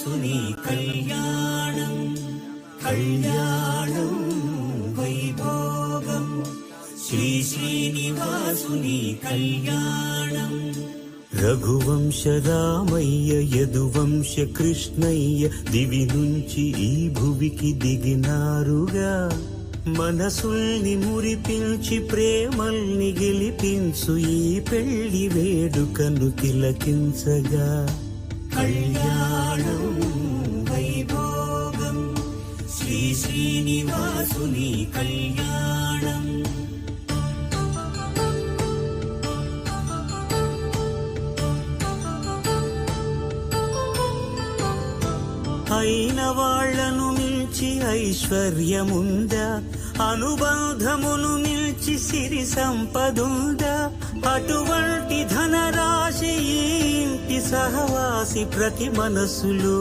శ్రీనివాసుని కళ్యాణం కళ్యాణం వైభోగం శ్రీనివాసుని కళ్యాణం. రఘువంశ రామయ్య యదువంశ కృష్ణయ్య దివి నుంచి ఈ భువికి దిగినారుగా. మనసుల్ని మురిపించి ప్రేమల్ని గెలిపించు ఈ పెళ్లి వేడుకను తిలకించగా. కళ్యాణం వైభోగం శ్రీనివాసుని కళ్యాణం. అయిన వాళ్లను మిల్చి ఐశ్వర్యముందా, అనుబంధమును మిల్చి సిరి సంపదుందా. అటువంటి ధనరాశి ఈ ఇంటి సహవాసి ప్రతి మనసులో